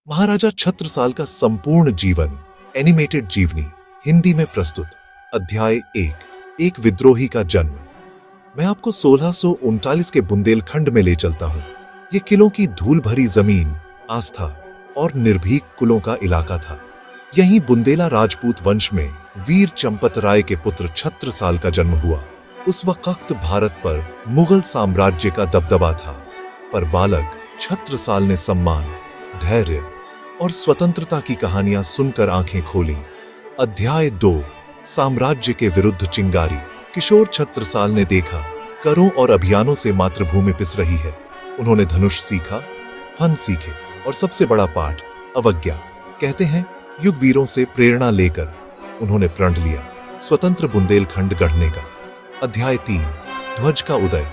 महाराजा छत्रसाल का संपूर्ण जीवन एनिमेटेड जीवनी हिंदी में प्रस्तुत। अध्याय 1 विद्रोही का जन्म। मैं आपको 1639 के बुंदेलखंड में ले चलता हूं। ये किलों की धूल भरी जमीन, आस्था और निर्भीक कुलों का इलाका था। यहीं बुंदेला राजपूत वंश में वीर चंपत राय के पुत्र छत्रसाल का जन्म हुआ। उस वक्त भारत पर मुगल साम्राज्य का दबदबा था, पर बालक छत्रसाल ने सम्मान, धैर्य और स्वतंत्रता की कहानियां सुनकर आंखें खोलीं। अध्याय 2 साम्राज्य के विरुद्ध चिंगारी। किशोर छत्रसाल ने देखा करों और अभियानों से मातृभूमि पिस रही है। उन्होंने धनुष सीखा, फन सीखे और सबसे बड़ा पाठ अवज्ञा। कहते हैं युगवीरों से प्रेरणा लेकर उन्होंने प्रण लिया स्वतंत्र बुंदेलखंड गढ़ने का। अध्याय 3 ध्वज का उदय।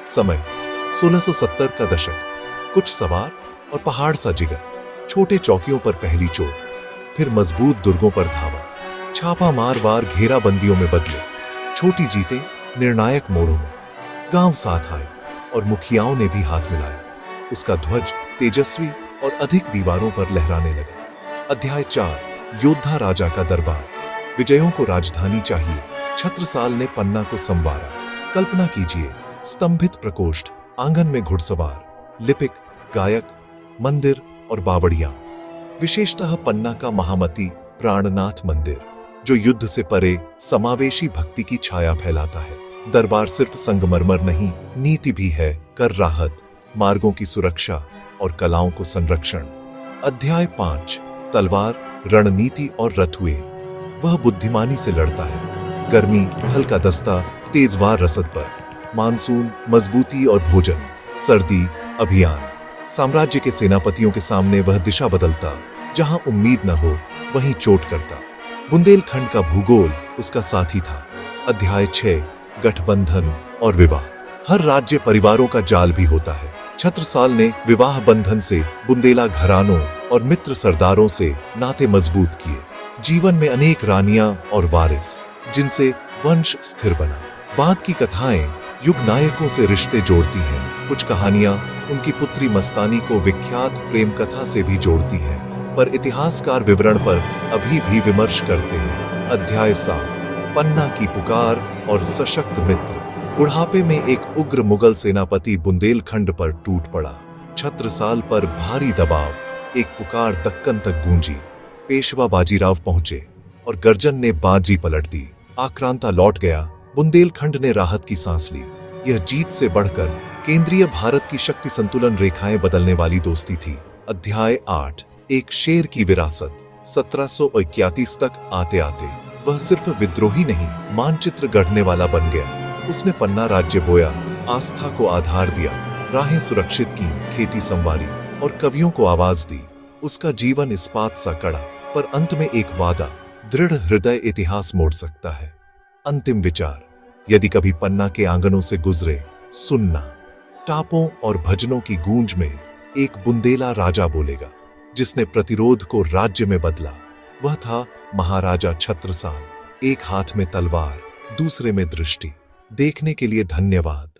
समय 1670 का दशक। कुछ सवार और पहाड़ सा जिगर। छोटे चौकियों पर पहली चोट, फिर मजबूत दुर्गों पर धावा। छापा मार वार घेराबंदियों में बदले, छोटी जीतें निर्णायक मोड़ों में। गांव साथ आए और मुखियाओं ने भी हाथ मिलाया। उसका ध्वज तेजस्वी और अधिक दीवारों पर लहराने लगा। अध्याय 4 योद्धा राजा का दरबार। विजयों को राजधानी चाहिए। छत्रसाल ने पन्ना को संवारा। कल्पना कीजिए, स्तंभित प्रकोष्ठ, आंगन में घुड़सवार, लिपिक, गायक, मंदिर और बावड़ियां। विशेषतः पन्ना का महामती प्राणनाथ मंदिर, जो युद्ध से परे समावेशी भक्ति की छाया फैलाता है। दरबार सिर्फ संगमरमर नहीं, नीति भी है, कर राहत, मार्गों की सुरक्षा और कलाओं को संरक्षण। अध्याय 5 तलवार, रणनीति और रथुए। वह बुद्धिमानी से लड़ता है। गर्मी, हल्का दस्ता, तेज वार रसद पर। मानसून, मजबूती और भोजन। सर्दी, अभियान। साम्राज्य के सेनापतियों के सामने वह दिशा बदलता। जहां उम्मीद न हो वहीं चोट करता। बुंदेलखंड का भूगोल उसका साथी था। अध्याय 6 गठबंधन और विवाह। हर राज्य परिवारों का जाल भी होता है। छत्रसाल ने विवाह बंधन से बुंदेला घरानों और मित्र सरदारों से नाते मजबूत किए। जीवन में अनेक रानियां और वारिस, जिनसे वंश स्थिर बना। बाद की कथाएं युग नायकों से रिश्ते जोड़ती हैं। कुछ कहानियां उनकी पुत्री मस्तानी को विख्यात प्रेम कथा से भी जोड़ती हैं, पर इतिहासकार विवरण पर अभी भी विमर्श करते हैं। अध्याय 7 पन्ना की पुकार और सशक्त मित्र। बुढ़ापे में एक उग्र मुगल सेनापति बुंदेलखंड पर टूट पड़ा। छत्रसाल पर भारी दबाव। एक पुकार दक्कन तक गूंजी। पेशवा बाजीराव पहुंचे और गर्जन ने बाजी पलट दी। आक्रांता लौट गया। बुंदेलखंड ने राहत की सांस ली। यह जीत से बढ़कर केंद्रीय भारत की शक्ति संतुलन रेखाएं बदलने वाली दोस्ती थी। अध्याय 8 एक शेर की विरासत। 1731 तक आते आते वह सिर्फ विद्रोही नहीं, मानचित्र गढ़ने वाला बन गया। उसने पन्ना राज्य बोया, आस्था को आधार दिया, राहें सुरक्षित की, खेती संवारी और कवियों को आवाज दी। उसका जीवन इस्पात सा कड़ा, पर अंत में एक वादा, दृढ़ हृदय इतिहास मोड़ सकता है। अंतिम विचार, यदि कभी पन्ना के आंगनों से गुजरे, सुनना। टापों और भजनों की गूंज में एक बुंदेला राजा बोलेगा, जिसने प्रतिरोध को राज्य में बदला। वह था महाराजा छत्रसाल। एक हाथ में तलवार, दूसरे में दृष्टि। देखने के लिए धन्यवाद।